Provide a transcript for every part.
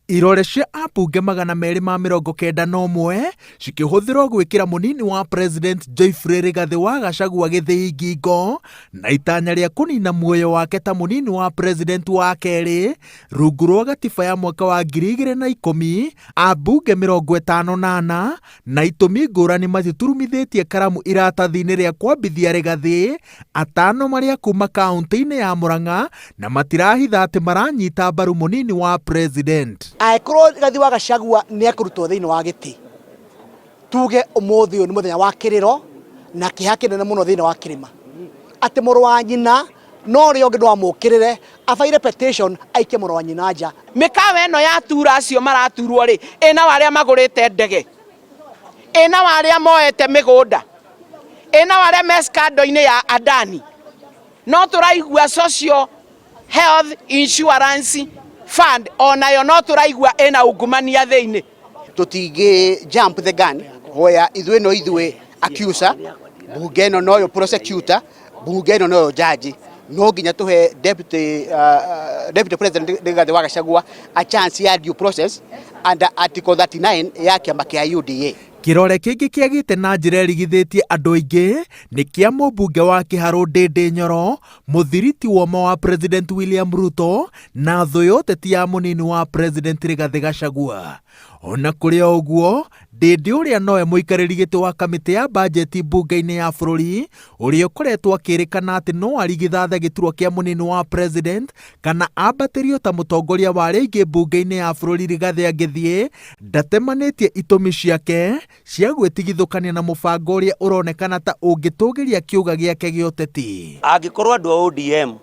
Irore cia ambunge 291 cikĩhũthĩrwo gwĩkĩra mũnini wa president Joyfrey Rigathi wa Gachagua gĩthĩi ngingo na itanya rĩa kũnina muoyo wake ta mũnini wa president wa kerĩ rungu rwa gatiba ya mwaka wa 2010. Ambunge 58 na itũmi ngũrani matiturumithĩtie karamu iratathi-inĩ rĩa kwambithia Rigathi, 5 marĩa kuma kaunti-inĩ ya Murang'a na matirahitha atĩ maranyita mbaru mũnini wa president. Akorwo Rigathi wa Gachagua nĩ akũrutwo thĩinĩ wa gĩtĩ, tuge ũmũthĩ ũyũ nĩ mũthenya wa kĩrĩro na kĩeha kĩnene mũno thĩinĩ wa kĩrĩma, atĩ mũrũ wa nyina no ũrĩa ũngĩ ndwamũkĩrĩre abaire petition aikie mũrũ wa nyina nja. Mĩkawa ĩno ya tura acio maraturwo rĩ, ĩna warĩa magũrĩte ndege, ĩna warĩa moete mĩgũnda, ĩna warĩa me scandal-inĩ ya Adani, no tũraigua social health insurance fund onayo no tũraigua ĩna ungumania thĩinĩ. Tũtingĩ jump the gun hoya ithuĩ accuser, bunge ĩno noyo prosecutor, bunge ĩno noyo judge. No nginya tũhe deputy president Rigathi wa Gachagua a chance ya due process under article 39 ya kĩama kĩa UDA. Kĩrore kĩngĩ kĩagĩte na njĩra ĩrigithĩtie andũ aingĩ nĩ kĩa mũmbunge wa Kĩharũ Ndĩndĩ Nyoro, mũthiriti woma wa president William Ruto na thũ ya ũteti ya mũnini wa president Rigathi Gachagua. Ona kũrĩ o ũguo, Ndĩndĩ ũrĩa nowe mũikarĩri gĩtĩ wa kamĩtĩ ya bajeti mbunge-inĩ ya bũrũri, ũrĩa ũkoretwo akĩrĩkana atĩ no arigithathe gĩturwa kĩa mũnini wa president kana ambatĩrio ta mũtongoria wa arĩa aingĩ mbunge-inĩ ya bũrũri Rigathi angĩthiĩ, ndatemanĩtie itũmi ciake cia gwĩtigithũkania na mũbango ũrĩa ũronekana ta ũngĩtũgĩria kĩũga gĩake gĩa ũteti. Angĩkorwo andũ a ODM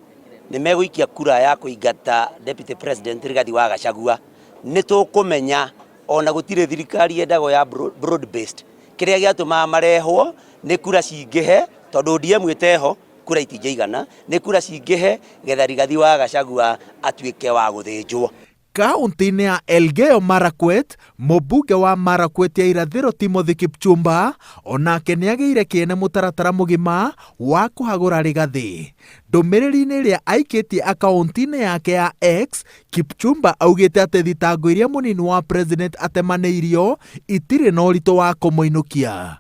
nĩ megũikia kura ya kũingata deputy president Rigathi wa Gachagua, nĩ tũkũmenya ona gũtirĩ thirikari yendago ya broad based. Kĩrĩa gĩatũmaga marehwo nĩ kura cingĩhe, tondũ ODM ĩteho kura itingĩigana, nĩ kura cingĩhe getha Rigathi wa Gachagua atuĩke wa gũthĩnjwo. Kaunti-inĩ ya Elgeyo Marakwet, mũmbunge wa Marakwet ya irathĩro Timothy Kipchumba onake nĩagĩire kĩene mũtaratara mũgima wa kũhagũra Rigathi. Ndũmĩrĩri-inĩ ĩrĩa aikĩtie akaunti-inĩ yake ya X, Kipchumba augĩte atĩ thitango iria mũnini wa president atemanĩirio itirĩ na ũritũ wa kũmũinũkia.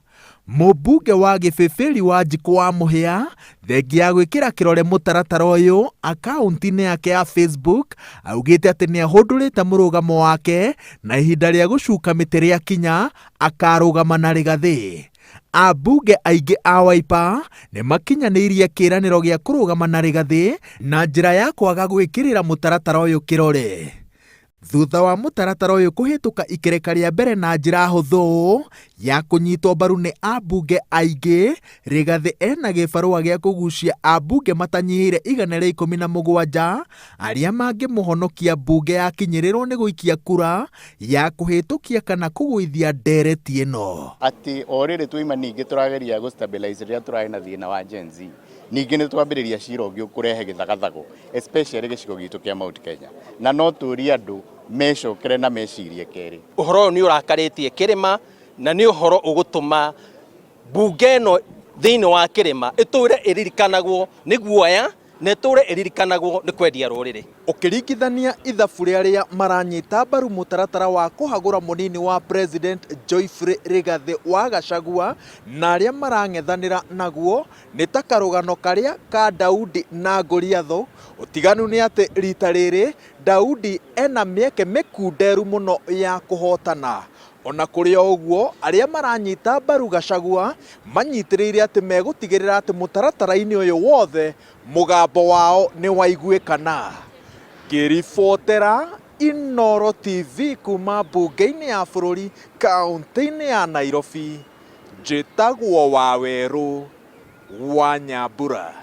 Mũmbunge wa Gĩbĩbĩri wa Njikũ wa Mũhĩa, thengia ya gwĩkĩra kĩrore mũtaratara ũyũ akaunti-inĩ yake ya Facebook, augĩte atĩ nĩahũndũrĩte mũrũgamo wake na ihinda rĩa gũcuka mĩtĩ rĩa kinya akarũgama na Rigathi. Ambunge aingĩ a Wiper nĩ makinyanĩirie kĩĩranĩro gĩa kũrũgama na Rigathi na njĩra ya kwaga gwĩkĩrĩra mũtaratara ũyũ kĩrore. Thutha wa mũtaratara ũyũ kũhĩtũka ikereka rĩa mbere na njĩra hũthũ ya kũnyitwo mbaru nĩ ambunge aingĩ, Rigathi ena gĩbarũa gĩa kũgucia ambunge matanyihĩire 117 arĩa mangĩmũhonokia mbunge yakinyĩrĩrwo nĩ gũikia kura ya kũhĩtũkia kana kũgũithia ndereti ĩno. Atĩ o rĩrĩ tũima ningĩ tũrageria gũstabilize rĩrĩa tũrarĩ na thĩna wa Gen Z. Ningĩ nĩ twambĩrĩria cira ũngĩ ũkũrehe gĩthagathago, especially gĩcigo gitũ kĩa Mount Kenya. Na no tũũrie andũ mecokere na mecirie kerĩ. Ũhoro ũyũ nĩ ũrakarĩtie kĩrĩma na nĩ ũhoro ũgũtũma mbunge ĩno thĩinĩ wa kĩrĩma ĩtũre ĩririkanagwo nĩ guoya na ĩtũre ĩririkanagwo nĩ kwendia rũrĩrĩ. Ũkĩringithania ithabu rĩrĩa maranyita mbaru mũtaratara wa kũhagũra mũnini wa president Joyfrey Rigathi wa Gachagua na arĩa marang'ethanĩra naguo, nĩ ta karũgano karĩa ka Daudi na Goliath. Ũtiganu nĩ atĩ rita rĩrĩ Daudi ena mĩeke mĩkunderu mũno ya kũhotana. Ona kũrĩ o ũguo, arĩa maranyita mbaru Gachagua manyitĩrĩire atĩ megũtigĩrĩra atĩ mũtaratara-inĩ ũyũ wothe mũgambo wao nĩ waiguĩkana. Ngĩribotera Inooro TV kuma mbunge-inĩ ya bũrũri kaunti-inĩ ya Nairobi, njĩtagwo Wawerũ wa Nyambura.